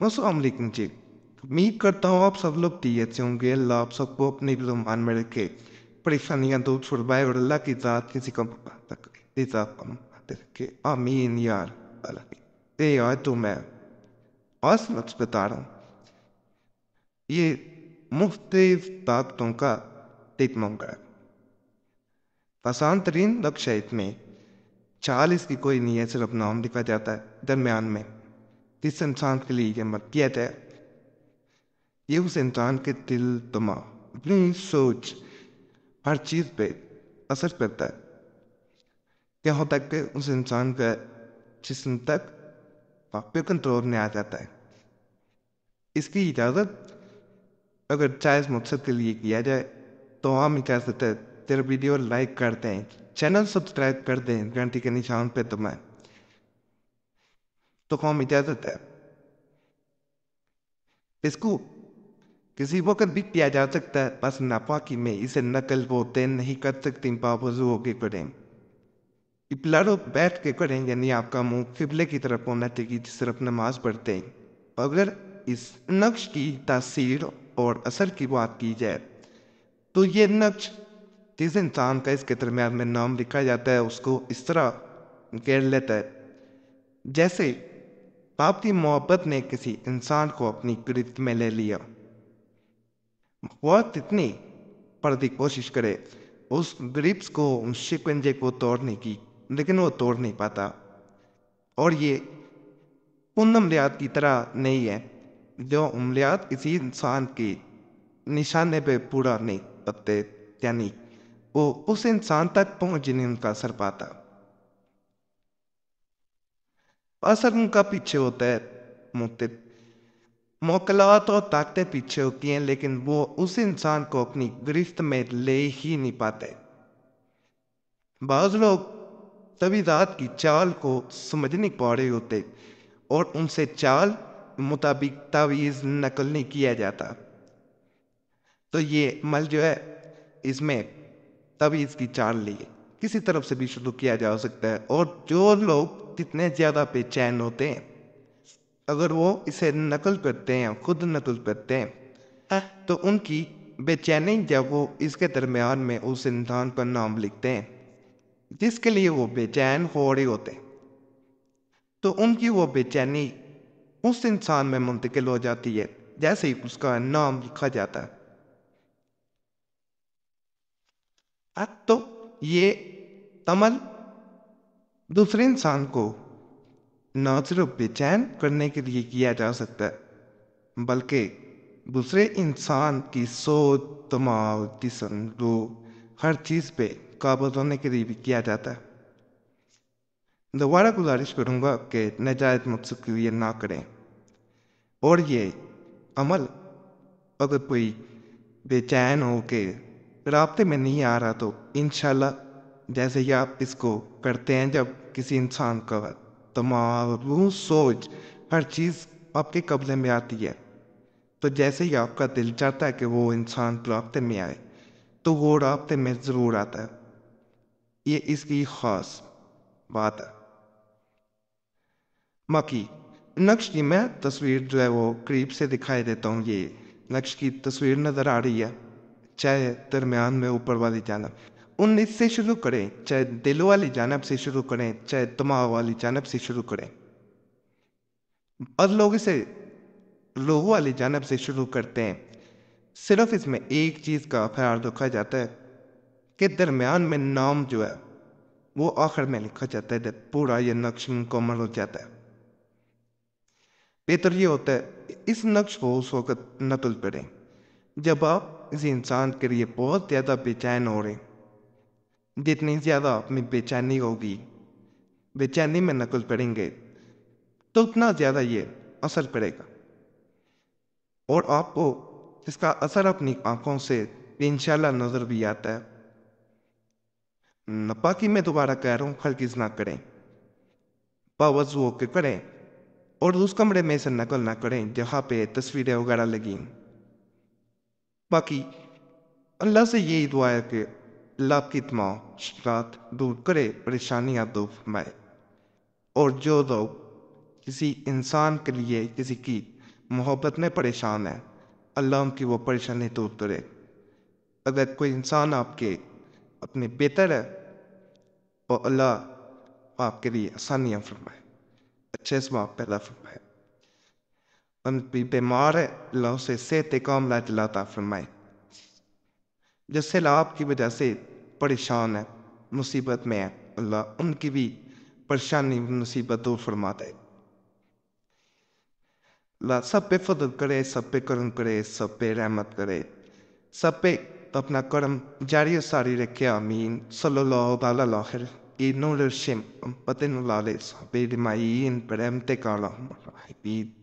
السلام علیکم جی. امید کرتا ہوں آپ سب لوگ خیریت سے ہوں گے. اللہ آپ سب کو اپنے مان میں رکھے، پریشانیاں دور چھڑوائے اور اللہ کی ذات کسی کو ذات رکھے. آمین یا رب العالمین. اے یار تو میں آج نقش بتا رہا ہوں، یہ مختلف طاقتوں کا ٹیکنگ ہے. آسان ترین نقش ہے. اس میں چال اس کی کوئی نہیں ہے، صرف نام لکھا جاتا ہے درمیان میں. جس انسان کے لیے یہ ملکیت ہے، یہ اس انسان کے دل، دماغ، اپنی سوچ، ہر چیز پہ اثر کرتا ہے. یہاں تک کہ اس انسان کا جسم تک آپ پہ کنٹرول میں آ جاتا ہے. اس کی اجازت اگر چاہے مقصد کے لیے کیا جائے تو عام اجازت ہے. تیرا ویڈیو لائک کر دیں، چینل سبسکرائب کر دیں گھنٹی کے نشان پہ دبائیں تو قوم اجازت ہے. اس کو کسی وقت بھی کیا جا سکتا ہے، بس ناپاکی میں اسے نقل وہ دین نہیں کر سکتی. باوضو ہو کے کریں، پلارو بیٹھ کے کریں، یعنی آپ کا منہ قبلے کی طرف ہونا چاہیے جس طرف نماز پڑھتے ہیں. اگر اس نقش کی تاثیر اور اثر کی بات کی جائے تو یہ نقش جس انسان کا اس کے درمیان میں نام لکھا جاتا ہے اس کو اس طرح گھیر لیتا ہے جیسے آپ کی محبت نے کسی انسان کو اپنی گرفت میں لے لیا. وہ اتنی پردی کوشش کرے اس گرپس کو، اس شکنجے کو توڑنے کی، لیکن وہ توڑ نہیں پاتا. اور یہ ان عملیات کی طرح نہیں ہے جو عملیات کسی انسان کی نشانے پہ پورا نہیں کرتے، یعنی وہ اس انسان تک پہنچ نہیں ان کا اثر پاتا. اثر ان کا پیچھے ہوتا ہے، مختلف موکلات اور طاقتیں پیچھے ہوتی ہیں، لیکن وہ اس انسان کو اپنی گرفت میں لے ہی نہیں پاتے. بعض لوگ تبھی ذات کی چال کو سمجھ نہیں پا رہے ہوتے اور ان سے چال مطابق تعویذ نقل نہیں کیا جاتا. تو یہ عمل جو ہے اس میں تعویذ کی چال لیے کسی طرف سے بھی شروع کیا جا سکتا ہے. اور جو لوگ جتنے زیادہ بے چین ہوتے ہیں اگر وہ اسے نقل کرتے ہیں، خود نقل کرتے ہیں، تو ان کی بے چینی جب وہ اس کے درمیان میں اس انسان کا نام لکھتے ہیں جس کے لیے وہ بے چین ہو رہے ہوتے ہیں، تو ان کی وہ بے چینی اس انسان میں منتقل ہو جاتی ہے جیسے ہی اس کا نام لکھا جاتا ہے. تو یہ عمل دوسرے انسان کو نہ صرف بے چین کرنے کے لیے کیا جا سکتا ہے بلکہ دوسرے انسان کی سوچ، دماغ، جسم، روح، ہر چیز پہ قابض ہونے کے لیے بھی کیا جاتا ہے. دوبارہ گزارش کروں گا کہ ناجائز مقصد کے لیے نہ کریں. اور یہ عمل اگر کوئی بے چین ہو کے رابطے میں نہیں آ رہا تو انشاءاللہ جیسے ہی آپ اس کو کرتے ہیں، جب کسی انسان کا دماغ، روح، سوچ، ہر چیز آپ کے قبضے میں آتی ہے، تو جیسے ہی آپ کا دل چاہتا ہے کہ وہ انسان رابطے میں آئے تو وہ رابطے میں ضرور آتا ہے. یہ اس کی خاص بات ہے. باقی نقش کی میں تصویر جو ہے وہ قریب سے دکھائی دیتا ہوں. یہ نقش کی تصویر نظر آ رہی ہے، چاہے درمیان میں اوپر والی جانب 19 سے شروع کریں، چاہے دل والی جانب سے شروع کریں، چاہے دماغ والی جانب سے شروع کریں. اور لوگ اسے روح والی جانب سے شروع کرتے ہیں. صرف اس میں ایک چیز کا خیال رکھا جاتا ہے کہ درمیان میں نام جو ہے وہ آخر میں لکھا جاتا ہے جب پورا یہ نقش مکمل ہو جاتا ہے. بہتر یہ ہوتا ہے اس نقش کو اس وقت نقل کریں جب آپ کسی انسان کے لیے بہت زیادہ بے چین ہو رہے ہیں. جتنی زیادہ آپ میں بے چینی ہوگی، بے چینی میں نقل کریں گے تو اتنا زیادہ یہ اثر کرے گا اور آپ کو اس کا اثر اپنی آنکھوں سے انشاءاللہ نظر بھی آتا ہے. ناپاکی میں دوبارہ کہہ رہا ہوں، ہرگز نہ کریں. باوضو ہو کے کریں اور اس کمرے میں سے نقل نہ کریں جہاں پہ تصویریں وغیرہ لگیں. باقی اللہ سے یہی دعا ہے کہ اللہ آپ کی تمام مشکلات دور کرے، پریشانیاں دور فرمائے. اور جو لوگ کسی انسان کے لیے کسی کی محبت میں پریشان ہیں، اللہ ان کی وہ پریشانی دور کرے۔ اگر کوئی انسان آپ کے اپنے بہتر ہے تو اللہ آپ کے لیے آسانیاں فرمائے، اچھے اسباب پیدا فرمائے۔ ہم بھی بیمار ہے، اللہ اسے صحت کاملہ عطا فرمائے۔ جس سے آپ کی وجہ سے پریشان ہے، مصیبت میں ہے، اللہ ان کی بھی پریشانی مصیبت دور فرما دے۔ اللہ سب پہ فضل کرے، سب پہ کرم کرے، سب پہ رحمت کرے، سب پہ اپنا کرم جاری و ساری رکھے، آمین۔ صلی اللہ تعالی علیہ نور الشم پتن اللہ علیہ صحابہ اجمعین برحمتک اللہم الرحمین۔